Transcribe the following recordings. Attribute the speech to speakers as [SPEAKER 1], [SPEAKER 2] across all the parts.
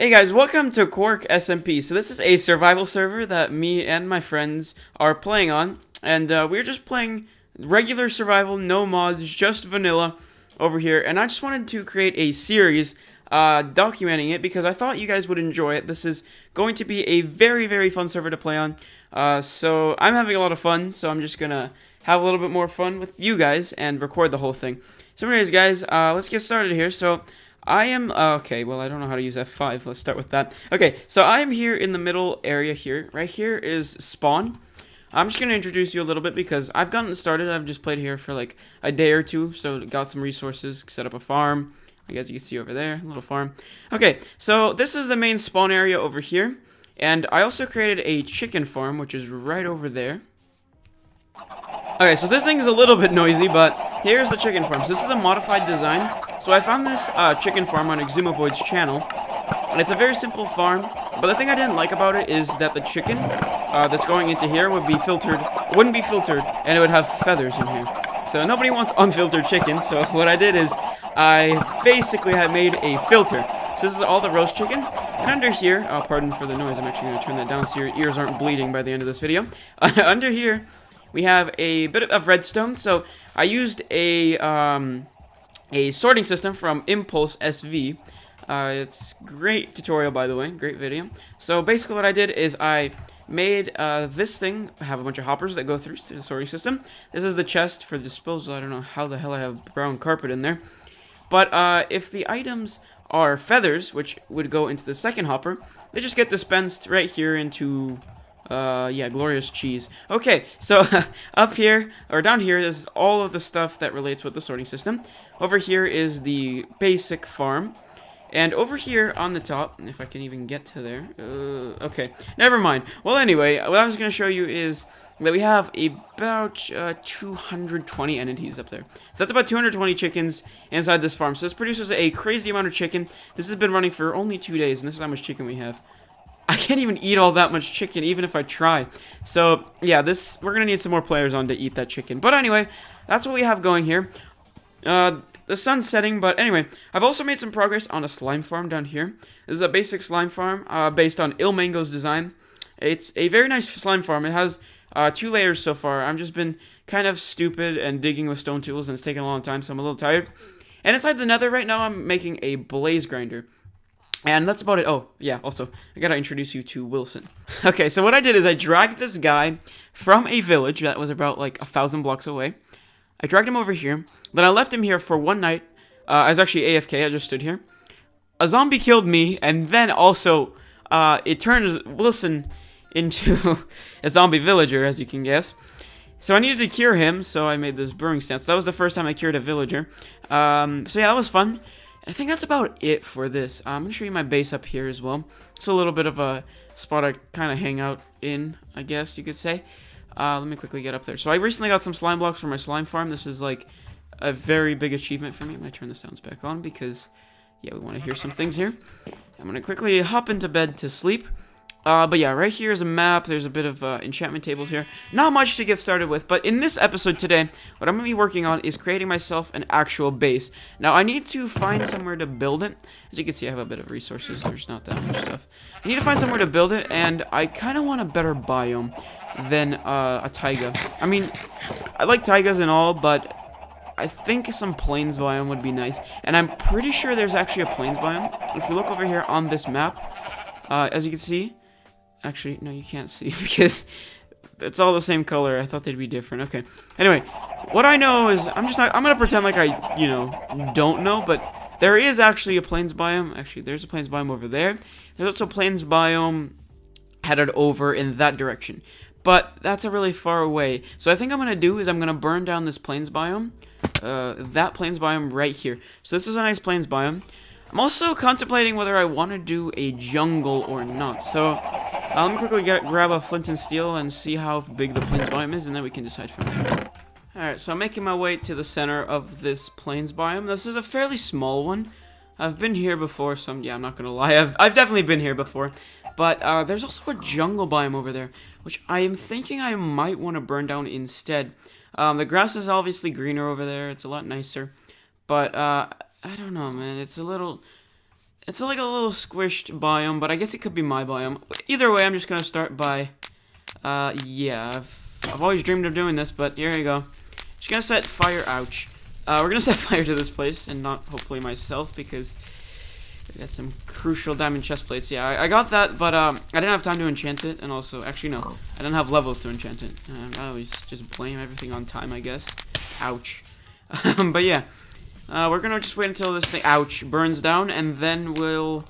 [SPEAKER 1] Hey guys, welcome to Quark SMP. So this is a survival server that me and my friends are playing on, and we're just playing regular survival, no mods, just vanilla over here. And I just wanted to create a series documenting it because I thought you guys would enjoy it. This is going to be a very fun server to play on. So I'm having a lot of fun, so I'm just gonna have a little bit more fun with you guys and record the whole thing. So anyways guys, let's get started here. So I am, okay, well, I don't know how to use F5. Let's start with that. Okay, so I am here in the middle area here. Right here is spawn. I'm just going to introduce you a little bit because I've gotten started. I've just played here for like a day or two, so got some resources, set up a farm. I guess you can see over there, a little farm. Okay, so this is the main spawn area over here. And I also created a chicken farm, which is right over there. Okay, so this thing is a little bit noisy, but here's the chicken farm. So this is a modified design. So I found this chicken farm on Exumovoid's channel, and it's a very simple farm. But the thing I didn't like about it is that the chicken that's going into here wouldn't be filtered, and it would have feathers in here. So nobody wants unfiltered chicken. So what I did is I basically had made a filter. So this is all the roast chicken, and under here, pardon for the noise. I'm actually going to turn that down so your ears aren't bleeding by the end of this video. Under here, we have a bit of redstone. So I used a sorting system from Impulse SV. It's great tutorial, by the way, great video. So basically what I did is I made this thing have a bunch of hoppers that go through to the sorting system. This is the chest for disposal. I don't know how the hell I have brown carpet in there. But if the items are feathers, which would go into the second hopper, they just get dispensed right here into yeah, glorious cheese. Okay, so up here, or down here, is all of the stuff that relates with the sorting system. Over here is the basic farm. And over here on the top, if I can even get to there, okay, never mind. Well, anyway, what I was going to show you is that we have about 220 entities up there. So that's about 220 chickens inside this farm. So this produces a crazy amount of chicken. This has been running for only 2 days, and this is how much chicken we have. I can't even eat all that much chicken, even if I try. So, yeah, we're going to need some more players on to eat that chicken. But anyway, that's what we have going here. The sun's setting, but anyway, I've also made some progress on a slime farm down here. This is a basic slime farm based on Ilmango's design. It's a very nice slime farm. It has 2 layers so far. I've just been kind of stupid and digging with stone tools, and it's taken a long time, so I'm a little tired. And inside the nether right now, I'm making a blaze grinder. And that's about it. Oh, yeah, also, I gotta introduce you to Wilson. Okay, so what I did is I dragged this guy from a village that was about, like, 1,000 blocks away. I dragged him over here. Then I left him here for one night. I was actually AFK. I just stood here. A zombie killed me, and then also, it turned Wilson into a zombie villager, as you can guess. So I needed to cure him, so I made this brewing stand. So that was the first time I cured a villager. So yeah, that was fun. I think that's about it for this. I'm going to show you my base up here as well. It's a little bit of a spot I kind of hang out in, I guess you could say. Let me quickly get up there. So I recently got some slime blocks for my slime farm. This is like a very big achievement for me. I'm going to turn the sounds back on because, yeah, we want to hear some things here. I'm going to quickly hop into bed to sleep. But yeah, right here is a map. There's a bit of enchantment tables here. Not much to get started with, but in this episode today, what I'm going to be working on is creating myself an actual base. Now, I need to find somewhere to build it. As you can see, I have a bit of resources. There's not that much stuff. I need to find somewhere to build it, and I kind of want a better biome than a taiga. I mean, I like taigas and all, but I think some plains biome would be nice. And I'm pretty sure there's actually a plains biome. If we look over here on this map, as you can see, actually, no, you can't see because it's all the same color. I thought they'd be different. Okay. Anyway, what I know is I'm gonna pretend like I, don't know, but there is actually a plains biome. Actually, there's a plains biome over there. There's also a plains biome headed over in that direction. But that's a really far away. So I think I'm gonna do is I'm gonna burn down this plains biome. That plains biome right here. So this is a nice plains biome. I'm also contemplating whether I want to do a jungle or not. So let me quickly grab a flint and steel and see how big the plains biome is, and then we can decide from there. Alright, so I'm making my way to the center of this plains biome. This is a fairly small one. I've been here before, so yeah, I'm not going to lie. I've definitely been here before. But there's also a jungle biome over there, which I am thinking I might want to burn down instead. The grass is obviously greener over there. It's a lot nicer. But I don't know, man. It's a little... It's like a little squished biome, but I guess it could be my biome. Either way, I'm just gonna start by, yeah, I've always dreamed of doing this, but here you go. Just gonna set fire, ouch. We're gonna set fire to this place, and not hopefully myself, because I got some crucial diamond chest plates. Yeah, I got that, but I didn't have time to enchant it, and also, actually no, I didn't have levels to enchant it. I always just blame everything on time, I guess. Ouch. But yeah, we're gonna just wait until this thing, ouch, burns down, and then we'll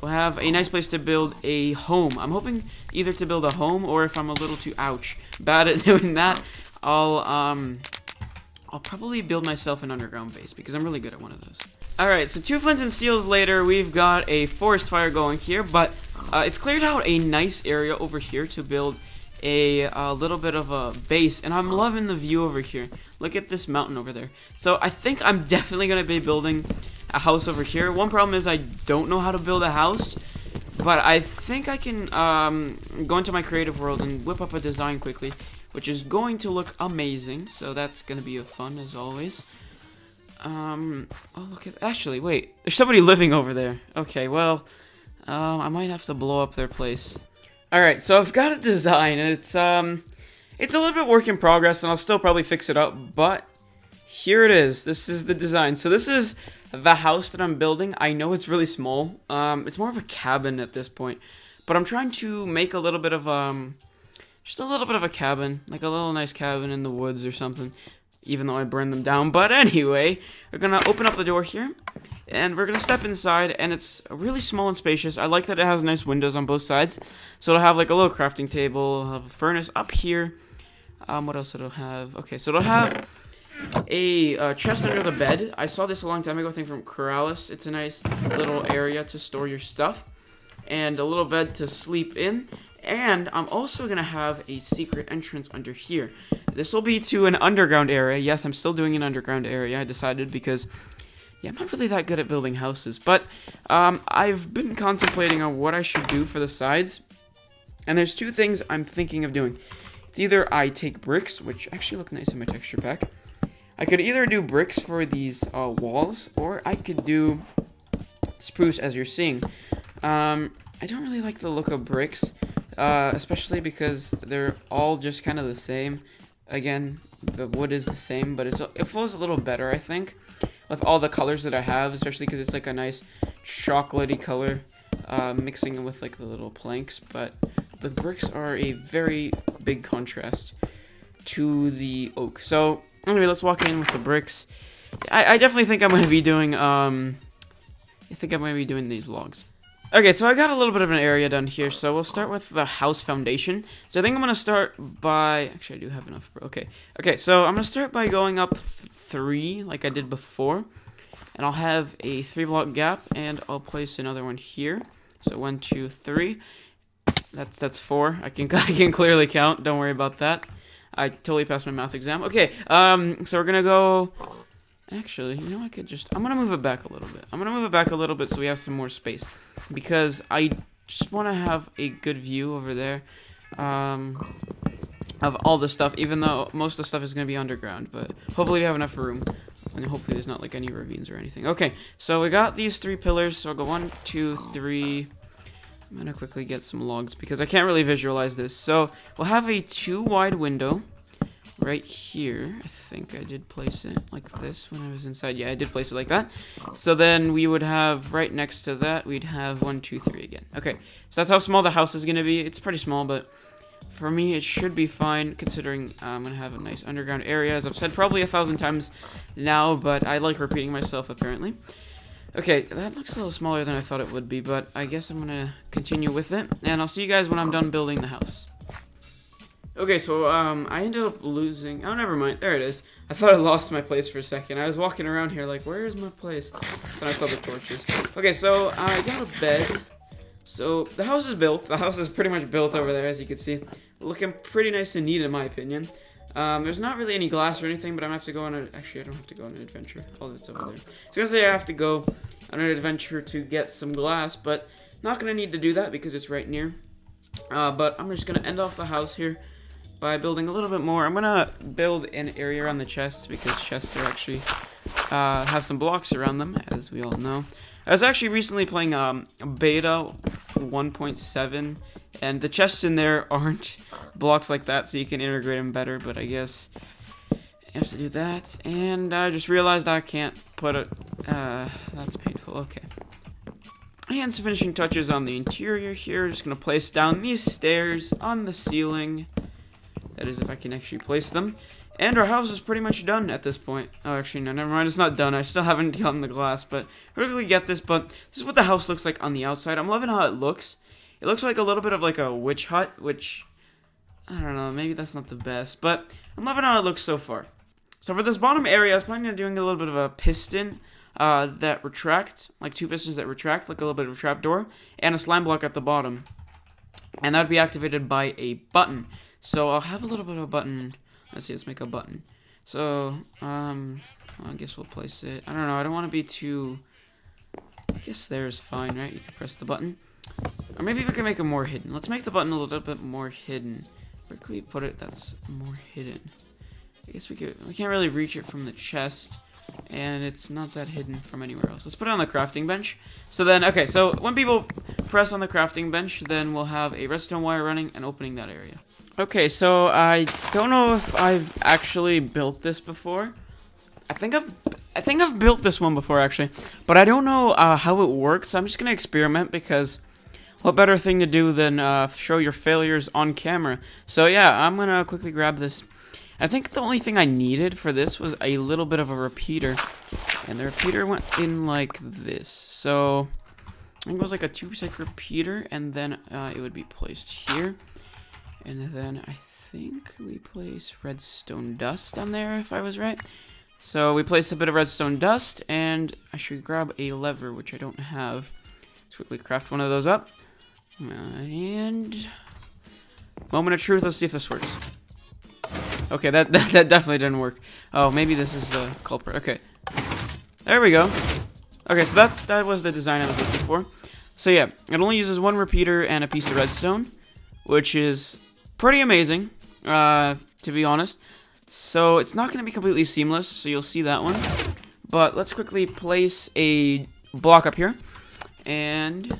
[SPEAKER 1] have a nice place to build a home. I'm hoping either to build a home, or if I'm a little too, ouch, bad at doing that, I'll probably build myself an underground base, because I'm really good at one of those. Alright, so 2 flints and steels later, we've got a forest fire going here, but it's cleared out a nice area over here to build a little bit of a base, and I'm loving the view over here. Look at this mountain over there. So I think I'm definitely going to be building a house over here. One problem is I don't know how to build a house, but I think I can go into my creative world and whip up a design quickly, which is going to look amazing, so that's going to be fun as always. Oh, look at, actually, wait, there's somebody living over there. Okay, well, I might have to blow up their place. Alright, so I've got a design, and it's a little bit work in progress, and I'll still probably fix it up, but here it is. This is the design. So this is the house that I'm building. I know it's really small. It's more of a cabin at this point, but I'm trying to make a little bit of, just a little bit of a cabin, like a little nice cabin in the woods or something, even though I burned them down. But anyway, we're gonna open up the door here, and we're gonna step inside, and it's really small and spacious. I like that it has nice windows on both sides, so it'll have like a little crafting table, it'll have a furnace up here. What else it'll have? Okay, so it'll have a chest under the bed. I saw this a long time ago, I think from Corrales. It's a nice little area to store your stuff, and a little bed to sleep in. And I'm also going to have a secret entrance under here. This will be to an underground area. Yes, I'm still doing an underground area, I decided, because, yeah, I'm not really that good at building houses. But I've been contemplating on what I should do for the sides. And there's 2 things I'm thinking of doing. It's either I take bricks, which actually look nice in my texture pack. I could either do bricks for these walls, or I could do spruce, as you're seeing. I don't really like the look of bricks. Especially because they're all just kind of the same. Again, the wood is the same, but it flows a little better, I think, with all the colors that I have, especially because it's like a nice chocolatey color, mixing with like the little planks. But the bricks are a very big contrast to the oak. So anyway, let's walk in with the bricks. I definitely think I'm going to be doing these logs. Okay, so I got a little bit of an area done here, so we'll start with the house foundation. So I think I'm going to start by, actually I do have enough, okay, so I'm going to start by going up 3, like I did before, and I'll have a 3-block gap, and I'll place another one here, so 1, 2, 3, that's 4, I can clearly count, don't worry about that, I totally passed my math exam. Okay, so we're going to go, actually, you know, I'm going to move it back a little bit, so we have some more space. Because I just want to have a good view over there of all the stuff, even though most of the stuff is going to be underground. But hopefully we have enough room, and hopefully there's not like any ravines or anything. Okay, so we got these 3 pillars, so I'll go 1, 2, 3. I'm going to quickly get some logs because I can't really visualize this. So we'll have a 2-wide window right here. I think I did place it like this when I was inside. Yeah, I did place it like that. So then we would have right next to that, we'd have 1, 2, 3 again. Okay, so that's how small the house is going to be. It's pretty small, but for me it should be fine considering I'm going to have a nice underground area, as I've said probably 1,000 times now, but I like repeating myself apparently. Okay, that looks a little smaller than I thought it would be, but I guess I'm going to continue with it, and I'll see you guys when I'm done building the house. Okay, so, I ended up losing, oh, never mind, there it is. I thought I lost my place for a second. I was walking around here like, where is my place? Then I saw the torches. Okay, so, I got a bed. So, the house is built. The house is pretty much built over there, as you can see. Looking pretty nice and neat, in my opinion. There's not really any glass or anything, but I'm gonna have to go on a, actually, I don't have to go on an adventure. Oh, it's over there. I was gonna say I have to go on an adventure to get some glass, but not gonna need to do that because it's right near. But I'm just gonna end off the house here by building a little bit more. I'm gonna build an area around the chests because chests are actually have some blocks around them, as we all know. I was actually recently playing beta 1.7, and the chests in there aren't blocks like that, so you can integrate them better, but I guess I have to do that. And I just realized I can't put it, that's painful, okay. And some finishing touches on the interior here. Just gonna place down these stairs on the ceiling. That is, if I can actually place them. And our house is pretty much done at this point. Oh, actually, no, never mind. It's not done. I still haven't gotten the glass, but I don't really get this. But this is what the house looks like on the outside. I'm loving how it looks. It looks like a little bit of like a witch hut, which, I don't know, maybe that's not the best. But I'm loving how it looks so far. So for this bottom area, I was planning on doing a little bit of a piston that retracts, like 2 pistons that retract, like a little bit of a trapdoor, and a slime block at the bottom. And that would be activated by a button. So I'll have a little bit of a button. Let's see, let's make a button. So, I guess we'll place it. I don't know, I don't want to be too... I guess there's fine, right? You can press the button. Or maybe we can make it more hidden. Let's make the button a little bit more hidden. Where can we put it that's more hidden? I guess we can't really reach it from the chest. And it's not that hidden from anywhere else. Let's put it on the crafting bench. So then, okay, so when people press on the crafting bench, then we'll have a redstone wire running and opening that area. Okay, so I don't know if I've actually built this before. I think I've built this one before actually, but I don't know how it works. So I'm just gonna experiment because what better thing to do than show your failures on camera? So yeah, I'm gonna quickly grab this. I think the only thing I needed for this was a little bit of a repeater, and the repeater went in like this. So I think it was like a 2-stick repeater, and then it would be placed here. And then I think we place redstone dust on there, if I was right. So we place a bit of redstone dust, and I should grab a lever, which I don't have. Let's quickly craft one of those up. And moment of truth, let's see if this works. Okay, that definitely didn't work. Oh, maybe this is the culprit. Okay. There we go. Okay, so that was the design I was looking for. So yeah, it only uses 1 repeater and a piece of redstone, which is pretty amazing, to be honest. So it's not going to be completely seamless, so you'll see that one. But let's quickly place a block up here. And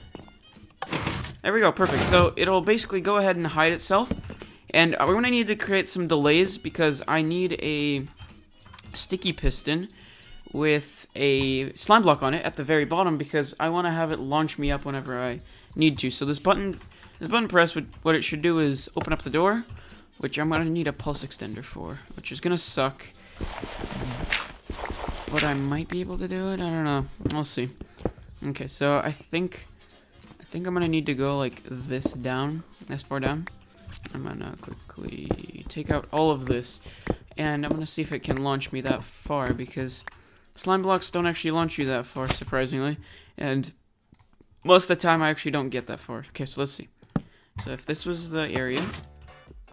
[SPEAKER 1] there we go, perfect. So it'll basically go ahead and hide itself. And we're going to need to create some delays because I need a sticky piston with a slime block on it at the very bottom because I want to have it launch me up whenever I need to. So this button press, what it should do is open up the door, which I'm going to need a pulse extender for, which is going to suck. But I might be able to do it. I don't know. We'll see. Okay, so I think I'm going to need to go like this down, this far down. I'm going to quickly take out all of this, and I'm going to see if it can launch me that far, because slime blocks don't actually launch you that far, surprisingly, and most of the time I actually don't get that far. Okay, so let's see. So if this was the area...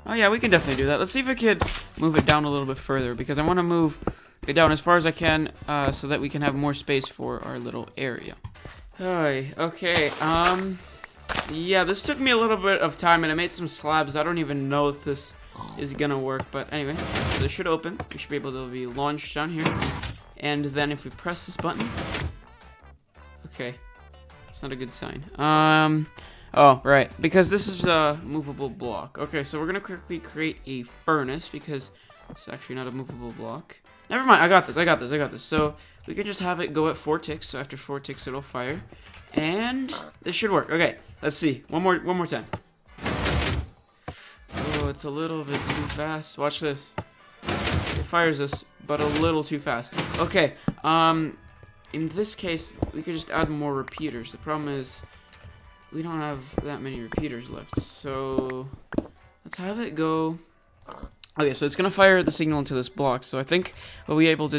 [SPEAKER 1] Oh yeah, we can definitely do that. Let's see if I could move it down a little bit further, because I want to move it down as far as I can, so that we can have more space for our little area. Okay, yeah, this took me a little bit of time, and I made some slabs. I don't even know if this is gonna work, but anyway, so this should open. We should be able to be launched down here, and then if we press this button... Okay, it's not a good sign. Oh, right, because this is a movable block. Okay, so we're gonna quickly create a furnace, because it's actually not a movable block. Never mind, I got this. So we can just have it go at 4 ticks, so after 4 ticks it'll fire. And this should work. Okay, let's see. One more time. Oh, it's a little bit too fast. Watch this. It fires us, but a little too fast. Okay, in this case, we could just add more repeaters. The problem is we don't have that many repeaters left. So let's have it go. Okay, so it's gonna fire the signal into this block. So I think what we're able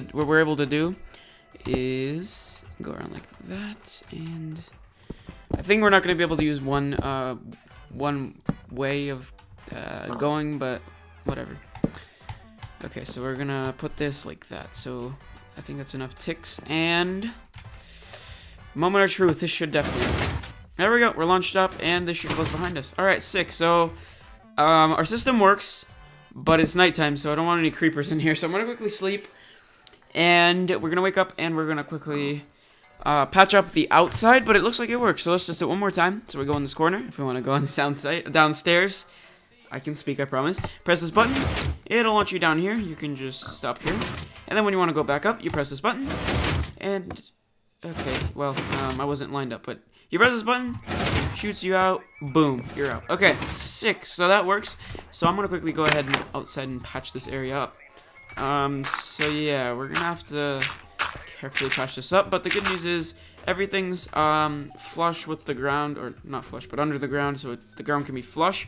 [SPEAKER 1] to do is go around like that, and I think we're not gonna be able to use one way of going, but whatever. Okay, so we're gonna put this like that. So I think that's enough ticks, and moment of truth, this should definitely work. There we go, we're launched up, and this should close behind us. Alright, sick. So our system works, but it's nighttime, so I don't want any creepers in here, so I'm gonna quickly sleep, and we're gonna wake up, and we're gonna quickly patch up the outside, but it looks like it works. So let's just do it one more time. So we go in this corner. If we want to go on the downstairs, I can speak, I promise. Press this button. It'll launch you down here. You can just stop here. And then when you want to go back up, you press this button. And, okay, well, I wasn't lined up, but you press this button, shoots you out, boom, you're out. Okay, sick, so that works. So I'm going to quickly go ahead and outside and patch this area up. So yeah, we're going to have to carefully patch this up, but the good news is everything's flush with the ground, or not flush, but under the ground, so the ground can be flush.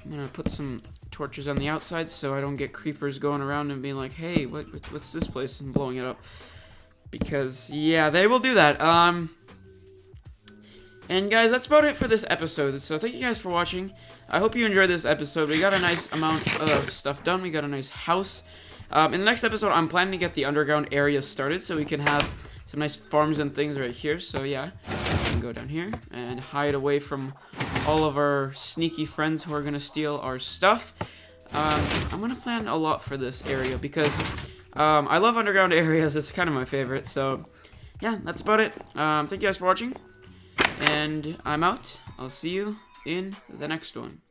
[SPEAKER 1] I'm going to put some torches on the outside so I don't get creepers going around and being like, hey, what's this place, and blowing it up. Because, yeah, they will do that. And guys, that's about it for this episode. So thank you guys for watching. I hope you enjoyed this episode. We got a nice amount of stuff done. We got a nice house. In the next episode, I'm planning to get the underground area started so we can have some nice farms and things right here. So yeah, we can go down here and hide away from all of our sneaky friends who are going to steal our stuff. I'm going to plan a lot for this area because I love underground areas. It's kind of my favorite. So yeah, that's about it. Thank you guys for watching. And I'm out. I'll see you in the next one.